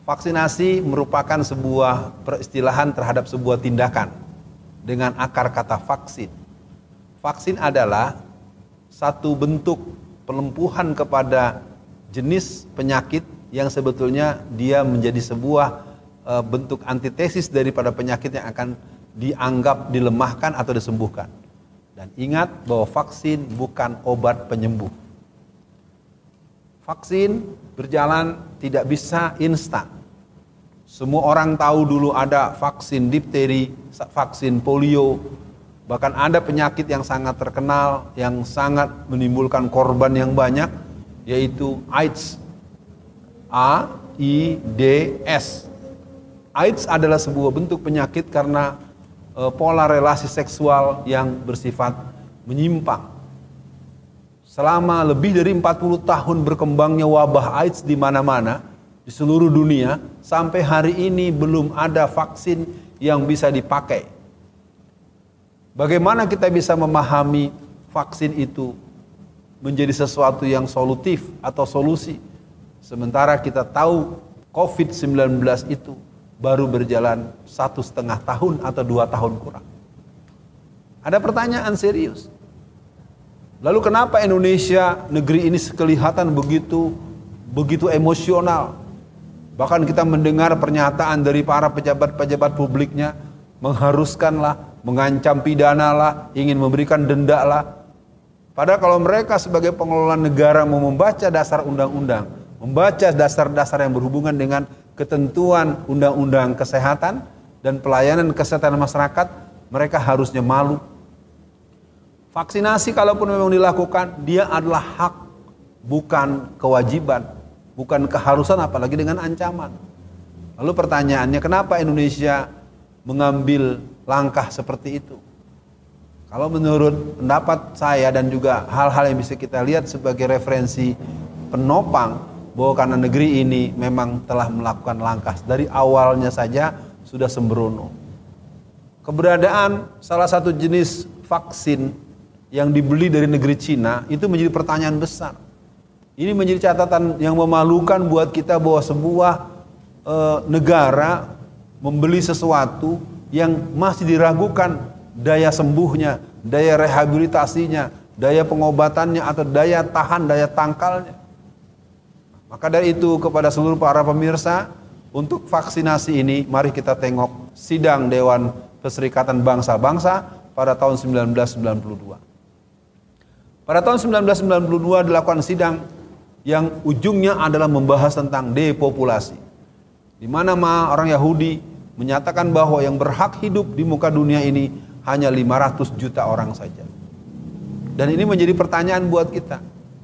Vaksinasi merupakan sebuah peristilahan terhadap sebuah tindakan dengan akar kata vaksin. Vaksin adalah satu bentuk pelumpuhan kepada jenis penyakit yang sebetulnya dia menjadi sebuah bentuk antitesis daripada penyakit yang akan dianggap dilemahkan atau disembuhkan. Dan ingat bahwa vaksin bukan obat penyembuh. Vaksin berjalan tidak bisa instan. Semua orang tahu dulu ada vaksin difteri, vaksin polio, bahkan ada penyakit yang sangat terkenal, yang sangat menimbulkan korban yang banyak, yaitu AIDS. AIDS. AIDS adalah sebuah bentuk penyakit karena pola relasi seksual yang bersifat menyimpang. Selama lebih dari 40 tahun berkembangnya wabah AIDS di mana-mana, di seluruh dunia, sampai hari ini belum ada vaksin yang bisa dipakai. Bagaimana kita bisa memahami vaksin itu menjadi sesuatu yang solutif atau solusi? Sementara kita tahu COVID-19 itu baru berjalan 1,5 tahun atau 2 tahun kurang. Ada pertanyaan serius. Lalu kenapa Indonesia, negeri ini kelihatan begitu emosional? Bahkan kita mendengar pernyataan dari para pejabat-pejabat publiknya, mengharuskanlah, mengancam pidana lah, ingin memberikan denda lah. Padahal kalau mereka sebagai pengelola negara mau membaca dasar undang-undang, membaca dasar-dasar yang berhubungan dengan ketentuan undang-undang kesehatan dan pelayanan kesehatan masyarakat, mereka harusnya malu. Vaksinasi kalaupun memang dilakukan, dia adalah hak, bukan kewajiban, bukan keharusan, apalagi dengan ancaman. Lalu pertanyaannya, kenapa Indonesia mengambil langkah seperti itu? Kalau menurut pendapat saya dan juga hal-hal yang bisa kita lihat sebagai referensi penopang, bahwa karena negeri ini memang telah melakukan langkah dari awalnya saja sudah sembrono. Keberadaan salah satu jenis vaksin yang dibeli dari negeri Cina itu menjadi pertanyaan besar. Ini menjadi catatan yang memalukan buat kita bahwa sebuah negara membeli sesuatu yang masih diragukan daya sembuhnya, daya rehabilitasinya, daya pengobatannya atau daya tahan, daya tangkalnya. Maka dari itu kepada seluruh para pemirsa, untuk vaksinasi ini mari kita tengok sidang Dewan Perserikatan Bangsa-Bangsa pada tahun 1992. Pada tahun 1992 dilakukan sidang yang ujungnya adalah membahas tentang depopulasi. Di mana orang Yahudi menyatakan bahwa yang berhak hidup di muka dunia ini hanya 500 juta orang saja. Dan ini menjadi pertanyaan buat kita.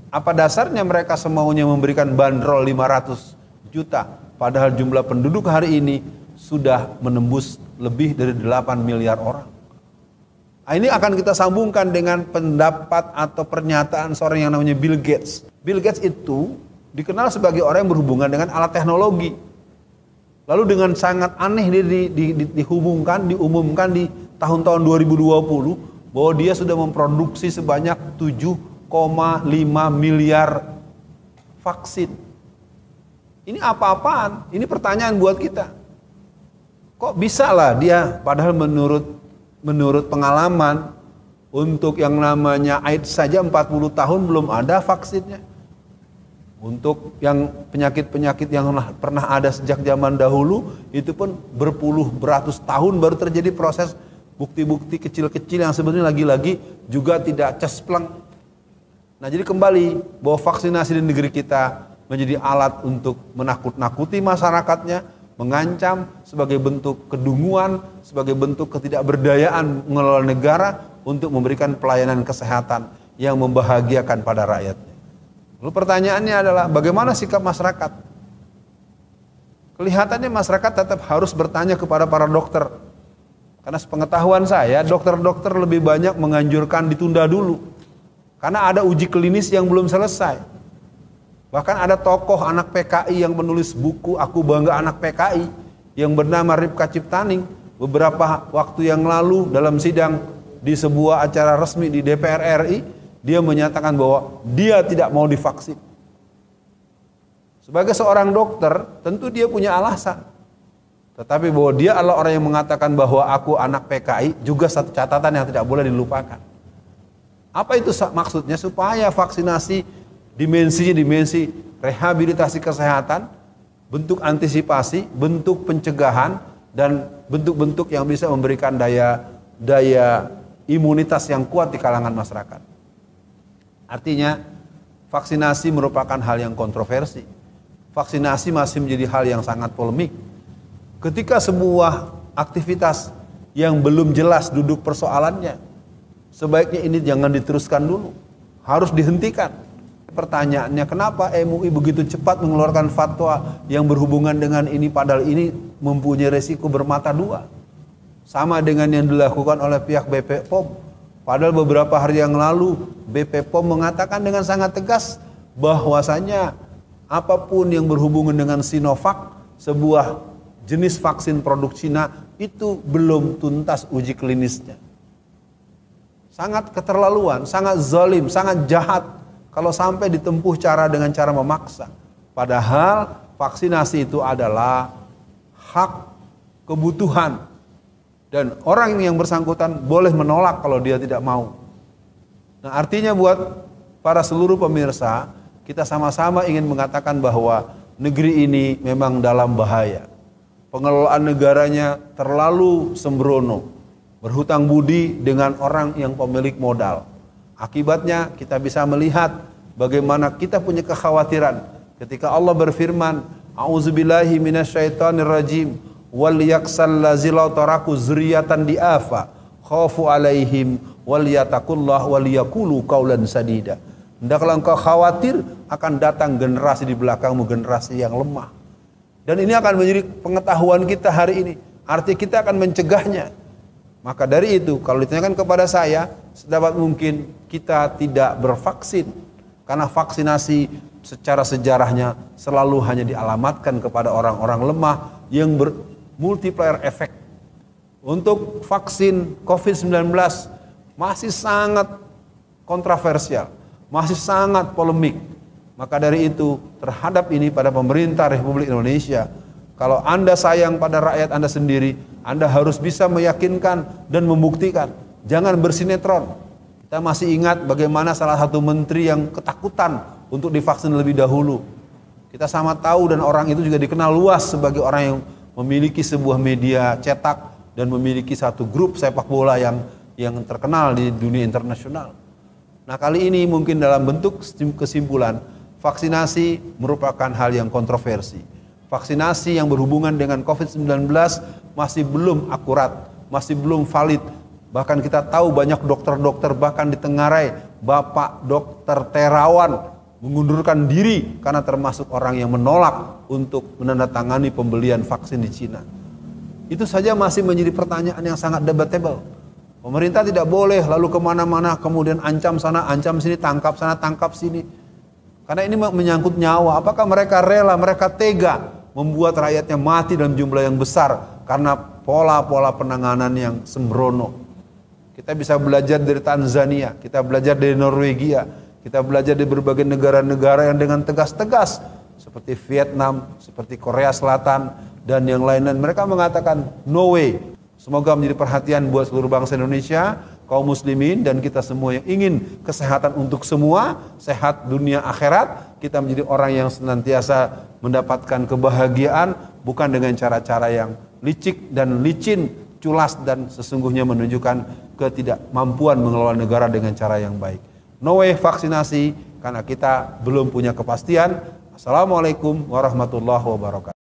Apa dasarnya mereka semaunya memberikan bandrol 500 juta, padahal jumlah penduduk hari ini sudah menembus lebih dari 8 miliar orang. Nah, ini akan kita sambungkan dengan pendapat atau pernyataan seorang yang namanya Bill Gates. Bill Gates itu dikenal sebagai orang yang berhubungan dengan alat teknologi. Lalu dengan sangat aneh dia diumumkan di tahun-tahun 2020 bahwa dia sudah memproduksi sebanyak 7,5 miliar vaksin. Ini apa-apaan? Ini pertanyaan buat kita. Kok bisa lah dia padahal menurut pengalaman untuk yang namanya AIDS saja 40 tahun belum ada vaksinnya. Untuk yang penyakit-penyakit yang pernah ada sejak zaman dahulu itu pun beratus tahun baru terjadi proses bukti-bukti kecil-kecil yang sebenarnya lagi-lagi juga tidak cespleng. Nah, jadi kembali bahwa vaksinasi di negeri kita menjadi alat untuk menakut-nakuti masyarakatnya, mengancam sebagai bentuk kedunguan, sebagai bentuk ketidakberdayaan mengelola negara untuk memberikan pelayanan kesehatan yang membahagiakan pada rakyatnya. Lalu pertanyaannya adalah bagaimana sikap masyarakat? Kelihatannya masyarakat tetap harus bertanya kepada para dokter. Karena sepengetahuan saya, dokter-dokter lebih banyak menganjurkan ditunda dulu. Karena ada uji klinis yang belum selesai. Bahkan ada tokoh anak PKI yang menulis buku Aku Bangga Anak PKI yang bernama Ripka Ciptaning beberapa waktu yang lalu dalam sidang di sebuah acara resmi di DPR RI, dia menyatakan bahwa dia tidak mau divaksin. Sebagai seorang dokter, tentu dia punya alasan. Tetapi bahwa dia adalah orang yang mengatakan bahwa aku anak PKI, juga satu catatan yang tidak boleh dilupakan. Apa itu maksudnya? Supaya vaksinasi dimensinya dimensi rehabilitasi kesehatan, bentuk antisipasi, bentuk pencegahan, dan bentuk-bentuk yang bisa memberikan daya imunitas yang kuat di kalangan masyarakat. Artinya, vaksinasi merupakan hal yang kontroversi. Vaksinasi masih menjadi hal yang sangat polemik. Ketika sebuah aktivitas yang belum jelas duduk persoalannya, sebaiknya ini jangan diteruskan dulu, harus dihentikan. Pertanyaannya, kenapa MUI begitu cepat mengeluarkan fatwa yang berhubungan dengan ini, padahal ini mempunyai resiko bermata dua. Sama dengan yang dilakukan oleh pihak BP POM. Padahal beberapa hari yang lalu BP POM mengatakan dengan sangat tegas bahwasanya apapun yang berhubungan dengan Sinovac, sebuah jenis vaksin produk Cina, itu belum tuntas uji klinisnya. Sangat keterlaluan, sangat zalim, sangat jahat kalau sampai ditempuh dengan cara memaksa. Padahal vaksinasi itu adalah hak, kebutuhan, dan orang yang bersangkutan boleh menolak kalau dia tidak mau. Nah, artinya buat para seluruh pemirsa, kita sama-sama ingin mengatakan bahwa negeri ini memang dalam bahaya. Pengelolaan negaranya terlalu sembrono, berhutang budi dengan orang yang pemilik modal. Akibatnya kita bisa melihat bagaimana kita punya kekhawatiran ketika Allah berfirman, A'udzubillahi minasyaitonirrajim, wal yaksal lazilau taraku zuriyatan diafa, khafu alaihim wal yatakullah wal yakulu qaulan sadida. Hendaklah engkau khawatir akan datang generasi di belakangmu, generasi yang lemah. Dan ini akan menjadi pengetahuan kita hari ini. Artinya kita akan mencegahnya. Maka dari itu, kalau ditanyakan kepada saya, sedapat mungkin kita tidak bervaksin. Karena vaksinasi secara sejarahnya selalu hanya dialamatkan kepada orang-orang lemah yang bermultiplier efek. Untuk vaksin COVID-19 masih sangat kontroversial, masih sangat polemik. Maka dari itu, terhadap ini pada pemerintah Republik Indonesia, kalau Anda sayang pada rakyat Anda sendiri, Anda harus bisa meyakinkan dan membuktikan. Jangan bersinetron. Kita masih ingat bagaimana salah satu menteri yang ketakutan untuk divaksin lebih dahulu. Kita sama tahu, dan orang itu juga dikenal luas sebagai orang yang memiliki sebuah media cetak dan memiliki satu grup sepak bola yang terkenal di dunia internasional. Nah, kali ini mungkin dalam bentuk kesimpulan, vaksinasi merupakan hal yang kontroversi. Vaksinasi yang berhubungan dengan COVID-19 masih belum akurat, masih belum valid. Bahkan kita tahu banyak dokter-dokter bahkan di Tenggarai, Bapak Dokter Terawan mengundurkan diri karena termasuk orang yang menolak untuk menandatangani pembelian vaksin di Cina. Itu saja masih menjadi pertanyaan yang sangat debatable. Pemerintah tidak boleh lalu kemana-mana kemudian ancam sana, ancam sini, tangkap sana, tangkap sini. Karena ini menyangkut nyawa. Apakah mereka rela, mereka tega membuat rakyatnya mati dalam jumlah yang besar karena pola-pola penanganan yang sembrono? Kita bisa belajar dari Tanzania, kita belajar dari Norwegia, kita belajar dari berbagai negara-negara yang dengan tegas-tegas seperti Vietnam, seperti Korea Selatan, dan yang lain-lain. Mereka mengatakan no way. Semoga menjadi perhatian buat seluruh bangsa Indonesia, kaum muslimin, dan kita semua yang ingin kesehatan untuk semua, sehat dunia akhirat. Kita menjadi orang yang senantiasa mendapatkan kebahagiaan, bukan dengan cara-cara yang licik dan licin, culas, dan sesungguhnya menunjukkan ketidakmampuan mengelola negara dengan cara yang baik. No way vaksinasi, karena kita belum punya kepastian. Assalamualaikum warahmatullahi wabarakatuh.